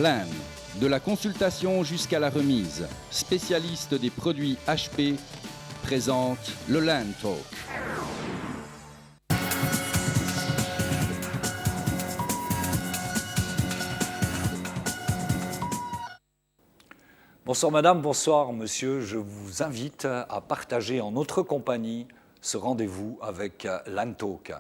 LAN, de la consultation jusqu'à la remise, spécialiste des produits HP, présente le LAN Talk. Bonsoir madame, bonsoir monsieur, je vous invite à partager en notre compagnie ce rendez-vous avec LAN Talk.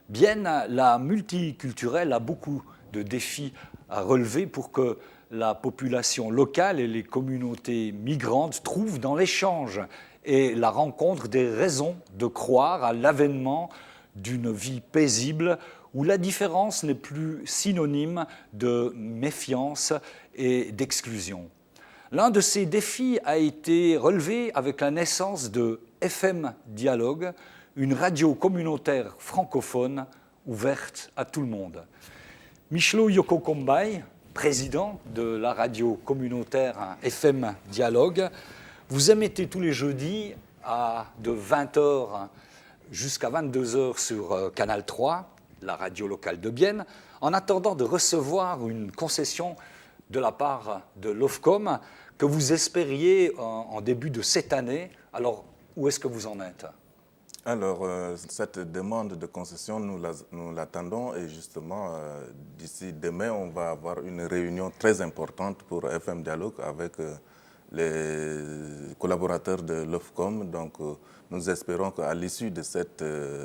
Bienne, la multiculturelle a beaucoup de défis à relever pour que la population locale et les communautés migrantes trouvent dans l'échange et la rencontre des raisons de croire à l'avènement d'une vie paisible où la différence n'est plus synonyme de méfiance et d'exclusion. L'un de ces défis a été relevé avec la naissance de FM Dialogue, une radio communautaire francophone ouverte à tout le monde. Michelo Yoko-Kombai, président de la radio communautaire FM Dialogue, vous émettez tous les jeudis de 20h jusqu'à 22h sur Canal 3, la radio locale de Bienne, en attendant de recevoir une concession de la part de l'Ofcom que vous espériez en début de cette année. Alors, où est-ce que vous en êtes ? Alors, cette demande de concession, nous l'attendons et justement, d'ici demain, on va avoir une réunion très importante pour FM Dialogue avec les collaborateurs de l'Ofcom. Donc, nous espérons qu'à l'issue de cette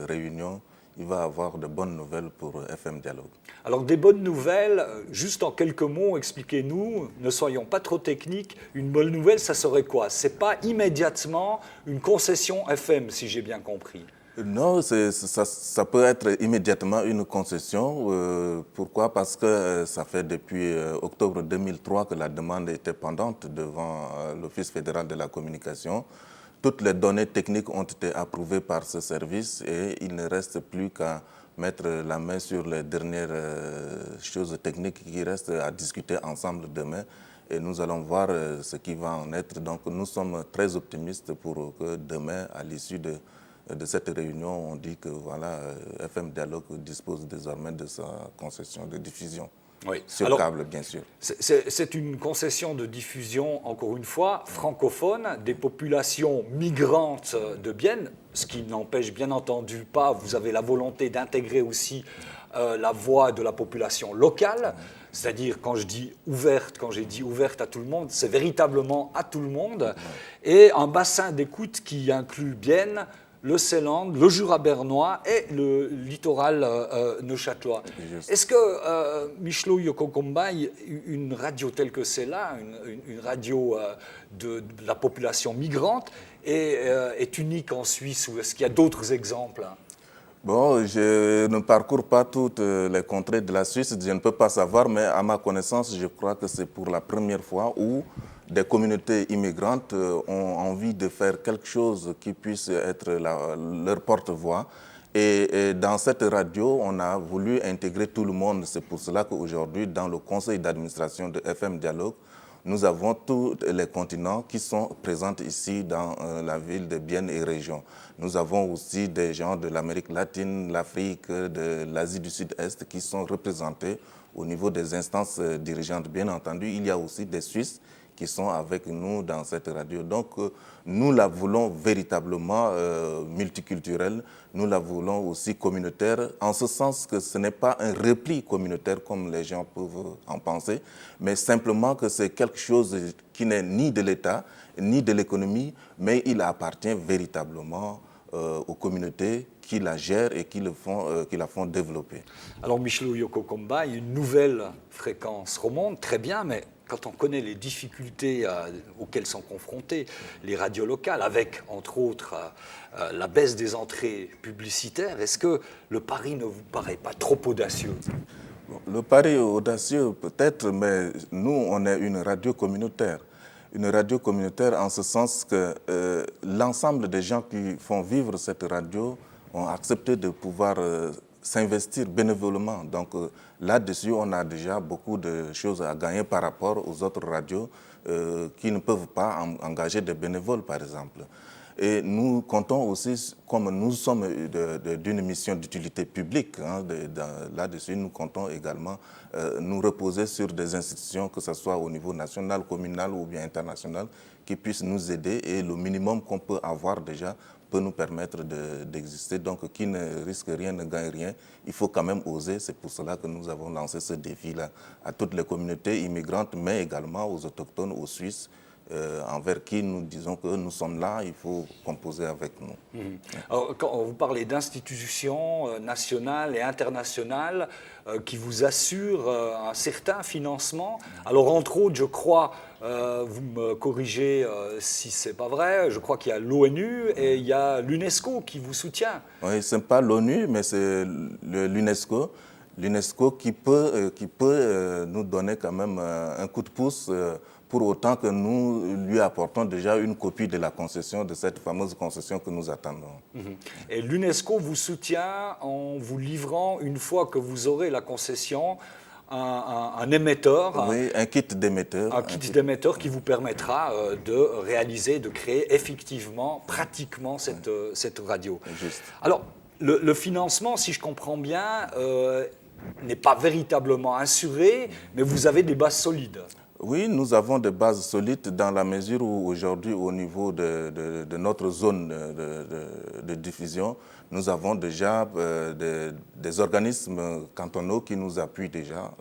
réunion, il va y avoir de bonnes nouvelles pour FM Dialogue. Alors, des bonnes nouvelles, juste en quelques mots, expliquez-nous, ne soyons pas trop techniques, une bonne nouvelle, ça serait quoi ? Ce n'est pas immédiatement une concession FM, si j'ai bien compris. Non, ça peut être immédiatement une concession. Pourquoi ? Parce que ça fait depuis octobre 2003 que la demande était pendante devant l'Office fédéral de la communication. Toutes les données techniques ont été approuvées par ce service et il ne reste plus qu'à mettre la main sur les dernières choses techniques qui restent à discuter ensemble demain. Et nous allons voir ce qui va en être. Donc nous sommes très optimistes pour que demain, à l'issue de cette réunion, on dit que voilà, FM Dialogue dispose désormais de sa concession de diffusion. Oui. Sur câble, bien sûr. C'est une concession de diffusion, encore une fois, francophone, des populations migrantes de Bienne, ce qui n'empêche bien entendu pas, vous avez la volonté d'intégrer aussi la voix de la population locale, c'est-à-dire quand j'ai dit ouverte à tout le monde, c'est véritablement à tout le monde, et un bassin d'écoute qui inclut Bienne, le Seeland, le Jura bernois et le littoral neuchâtelois. Est-ce que, Michelo Yoko-Kombai, une radio telle que celle-là, une radio de la population migrante, est unique en Suisse ou est-ce qu'il y a d'autres exemples ? Bon, je ne parcours pas toutes les contrées de la Suisse, je ne peux pas savoir, mais à ma connaissance, je crois que c'est pour la première fois où des communautés immigrantes ont envie de faire quelque chose qui puisse être leur porte-voix. Et dans cette radio, on a voulu intégrer tout le monde. C'est pour cela qu'aujourd'hui, dans le conseil d'administration de FM Dialogue, nous avons tous les continents qui sont présents ici dans la ville de Bienne et région. Nous avons aussi des gens de l'Amérique latine, l'Afrique, de l'Asie du Sud-Est qui sont représentés au niveau des instances dirigeantes. Bien entendu, il y a aussi des Suisses qui sont avec nous dans cette radio. Donc, nous la voulons véritablement multiculturelle, nous la voulons aussi communautaire, en ce sens que ce n'est pas un repli communautaire comme les gens peuvent en penser, mais simplement que c'est quelque chose qui n'est ni de l'État, ni de l'économie, mais il appartient véritablement aux communautés qui la gèrent et qui la font développer. Alors, Michelo Yoko-Kombai, une nouvelle fréquence remonte, très bien, mais quand on connaît les difficultés auxquelles sont confrontées les radios locales, avec, entre autres, la baisse des entrées publicitaires, est-ce que le pari ne vous paraît pas trop audacieux ? Le pari est audacieux peut-être, mais nous, on est une radio communautaire. Une radio communautaire en ce sens que l'ensemble des gens qui font vivre cette radio ont accepté de pouvoir s'investir bénévolement. Donc là-dessus, on a déjà beaucoup de choses à gagner par rapport aux autres radios qui ne peuvent pas engager des bénévoles, par exemple. Et nous comptons aussi, comme nous sommes d'une mission d'utilité publique, hein, là-dessus, nous comptons également nous reposer sur des institutions, que ce soit au niveau national, communal ou bien international, qui puissent nous aider. Et le minimum qu'on peut avoir déjà peut nous permettre d'exister. Donc, qui ne risque rien ne gagne rien. Il faut quand même oser. C'est pour cela que nous avons lancé ce défi-là à toutes les communautés immigrantes, mais également aux autochtones, aux Suisses, envers qui nous disons que nous sommes là, il faut composer avec nous. Alors, quand vous parlez d'institutions nationales et internationales qui vous assurent un certain financement, alors entre autres, je crois, vous me corrigez si ce n'est pas vrai, je crois qu'il y a l'ONU et il y a l'UNESCO qui vous soutient. Oui, ce n'est pas l'ONU, mais c'est l'UNESCO. L'UNESCO qui peut nous donner quand même un coup de pouce pour autant que nous lui apportons déjà une copie de la concession, de cette fameuse concession que nous attendons. Et l'UNESCO vous soutient en vous livrant, une fois que vous aurez la concession, un émetteur. Oui, un kit d'émetteur. Un kit d'émetteur qui vous permettra de réaliser, de créer effectivement, pratiquement cette radio. Juste. Alors, le financement, si je comprends bien, n'est pas véritablement assuré, mais vous avez des bases solides. Oui, nous avons des bases solides dans la mesure où aujourd'hui, au niveau de notre zone de diffusion, nous avons déjà des organismes cantonaux qui nous appuient déjà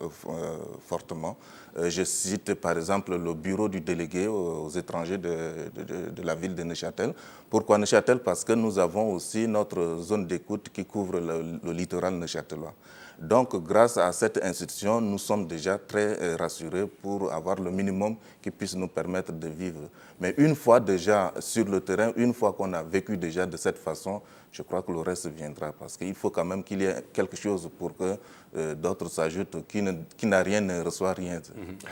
fortement. Je cite par exemple le bureau du délégué aux étrangers de la ville de Neuchâtel. Pourquoi Neuchâtel? Parce que nous avons aussi notre zone d'écoute qui couvre le littoral neuchâtelois. Donc, grâce à cette institution, nous sommes déjà très rassurés pour avoir le minimum qui puisse nous permettre de vivre. Mais une fois déjà sur le terrain, une fois qu'on a vécu déjà de cette façon, je crois que le reste viendra. Parce qu'il faut quand même qu'il y ait quelque chose pour que d'autres s'ajoutent. Qui n'a rien ne reçoit rien.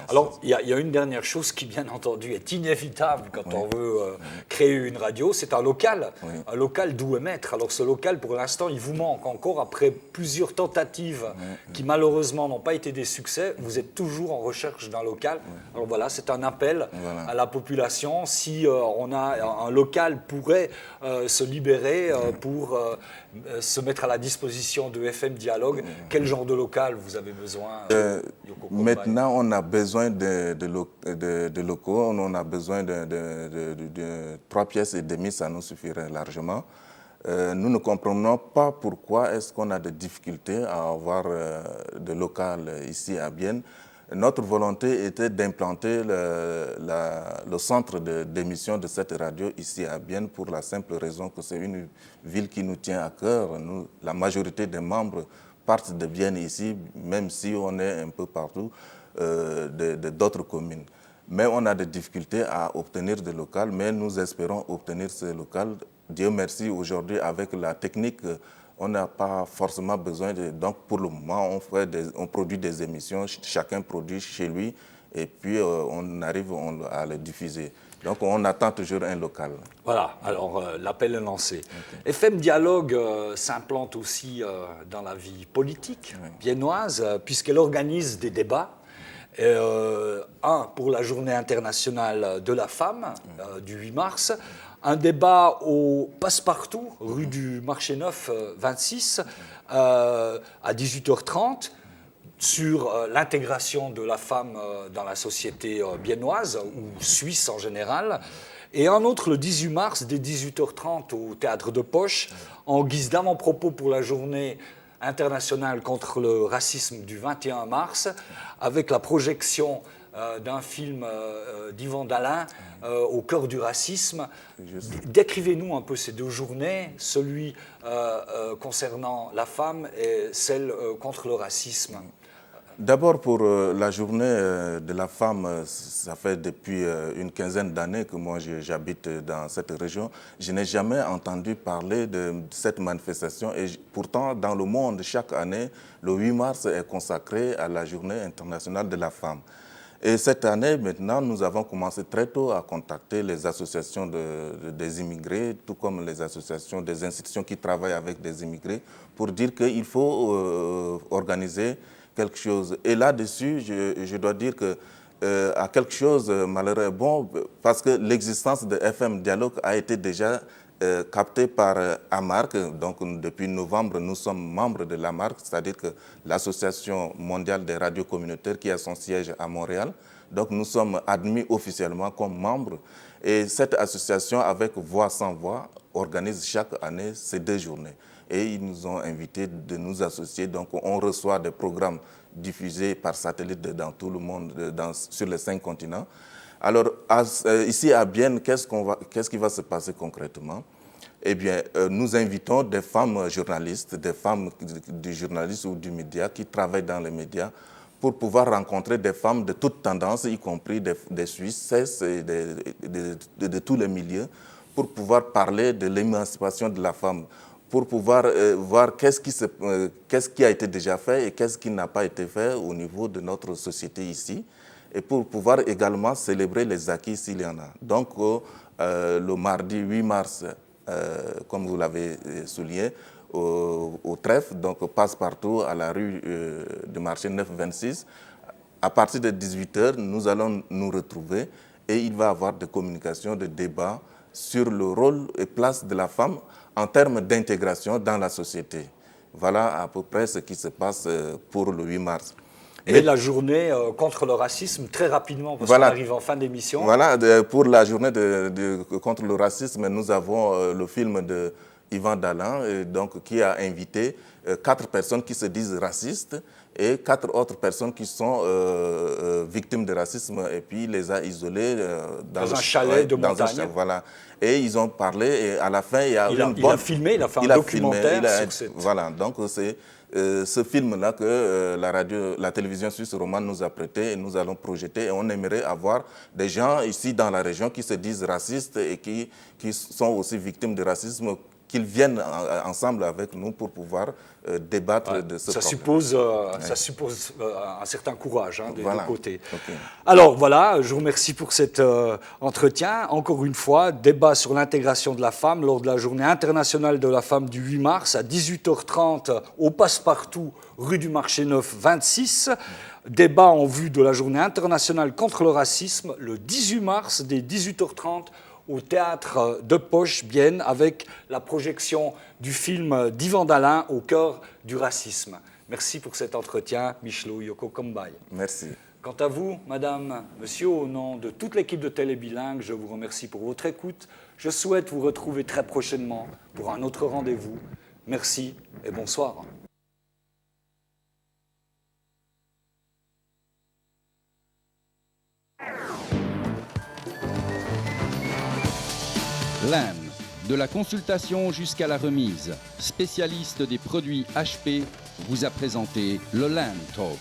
Alors, il y a une dernière chose qui, bien entendu, est inévitable quand on veut créer une radio, c'est un local. Un local d'où émettre. Alors, ce local, pour l'instant, il vous manque encore. Après plusieurs tentatives qui, malheureusement, n'ont pas été des succès, vous êtes toujours en recherche d'un local. Alors voilà, c'est un appel à la population. Si on a un local pourrait se libérer pour se mettre à la disposition de FM Dialogue, quel genre de local vous avez besoin Maintenant, on a besoin de locaux, on a besoin de 3 pièces et demie, ça nous suffirait largement. Nous ne comprenons pas pourquoi est-ce qu'on a des difficultés à avoir de local ici à Bienne. Notre volonté était d'implanter le centre d'émission de cette radio ici à Bienne pour la simple raison que c'est une ville qui nous tient à cœur. La majorité des membres partent de Bienne ici, même si on est un peu partout d'autres communes. Mais on a des difficultés à obtenir des locales, mais nous espérons obtenir ces locales. Dieu merci, aujourd'hui, avec la technique, on n'a pas forcément besoin de... Donc, pour le moment, on produit des émissions, chacun produit chez lui, et puis on arrive à les diffuser. Donc, on attend toujours un local. Voilà, alors l'appel est lancé. Okay. FM Dialogue s'implante aussi dans la vie politique biennoise, puisqu'elle organise des débats. Un pour la Journée internationale de la femme, du 8 mars. Un débat au Passepartout, rue du Marché Neuf 26, à 18h30, sur l'intégration de la femme dans la société biennoise, ou suisse en général. Et un autre le 18 mars, dès 18h30, au Théâtre de Poche, en guise d'avant-propos pour la Journée internationale contre le racisme du 21 mars, avec la projection d'un film d'Yvan Dalin, Au cœur du racisme. Décrivez-nous un peu ces deux journées, celui concernant la femme et celle contre le racisme. D'abord, pour la journée de la femme, ça fait depuis une quinzaine d'années que moi j'habite dans cette région. Je n'ai jamais entendu parler de cette manifestation et pourtant, dans le monde, chaque année, le 8 mars est consacré à la journée internationale de la femme. Et cette année, maintenant, nous avons commencé très tôt à contacter les associations des immigrés, tout comme les associations des institutions qui travaillent avec des immigrés, pour dire qu'il faut organiser quelque chose. Et là-dessus, je dois dire que à quelque chose malheureux. Bon, parce que l'existence de FM Dialogue a été déjà captée par AMARC. Donc, depuis novembre, nous sommes membres de l'AMARC, c'est-à-dire que l'Association mondiale des radios communautaires qui a son siège à Montréal. Donc, nous sommes admis officiellement comme membres. Et cette association, avec Voix sans Voix, organise chaque année ces 2 journées. Et ils nous ont invités de nous associer. Donc, on reçoit des programmes diffusés par satellite dans tout le monde, sur les 5 continents. Alors, ici à Bienne, qu'est-ce qui va se passer concrètement? Eh bien, nous invitons des femmes journalistes, des femmes du journalisme ou du média qui travaillent dans les médias pour pouvoir rencontrer des femmes de toutes tendances, y compris des Suisses et de tous les milieux, pour pouvoir parler de l'émancipation de la femme, pour pouvoir voir qu'est-ce qui a été déjà fait et qu'est-ce qui n'a pas été fait au niveau de notre société ici, et pour pouvoir également célébrer les acquis s'il y en a. Donc, le mardi 8 mars, comme vous l'avez souligné, au trèfle, donc passe-partout à la rue du marché 926, à partir de 18h, nous allons nous retrouver et il va y avoir des communications, des débats sur le rôle et place de la femme en termes d'intégration dans la société. Voilà à peu près ce qui se passe pour le 8 mars. Et la journée contre le racisme, très rapidement, parce qu'on arrive en fin d'émission. Voilà, pour la journée contre le racisme, nous avons le film de Yvan Dalin, donc, qui a invité 4 personnes qui se disent racistes et 4 autres personnes qui sont victimes de racisme, et puis il les a isolées dans un chalet de montagne. Voilà. Et ils ont parlé, et à la fin, il a filmé, il a fait un documentaire sur cette... Voilà, donc c'est ce film-là que la télévision suisse romande nous a prêté et nous allons projeter. Et on aimerait avoir des gens ici dans la région qui se disent racistes et qui sont aussi victimes de racisme, qu'ils viennent ensemble avec nous pour pouvoir débattre de ce problème. Ça suppose un certain courage des deux côtés. Okay. Alors voilà, je vous remercie pour cet entretien. Encore une fois, débat sur l'intégration de la femme lors de la Journée internationale de la femme du 8 mars à 18h30 au Passe-Partout, rue du Marché Neuf 26. Débat en vue de la Journée internationale contre le racisme le 18 mars dès 18h30 au Théâtre de Poche, Bienne, avec la projection du film d'Yvan Dalin, Au cœur du racisme. Merci pour cet entretien, Michelo Yoko Kombai. Merci. Quant à vous, madame, monsieur, au nom de toute l'équipe de Télé Bilingue, je vous remercie pour votre écoute. Je souhaite vous retrouver très prochainement pour un autre rendez-vous. Merci et bonsoir. LAN, de la consultation jusqu'à la remise, spécialiste des produits HP, vous a présenté le LAN Talk.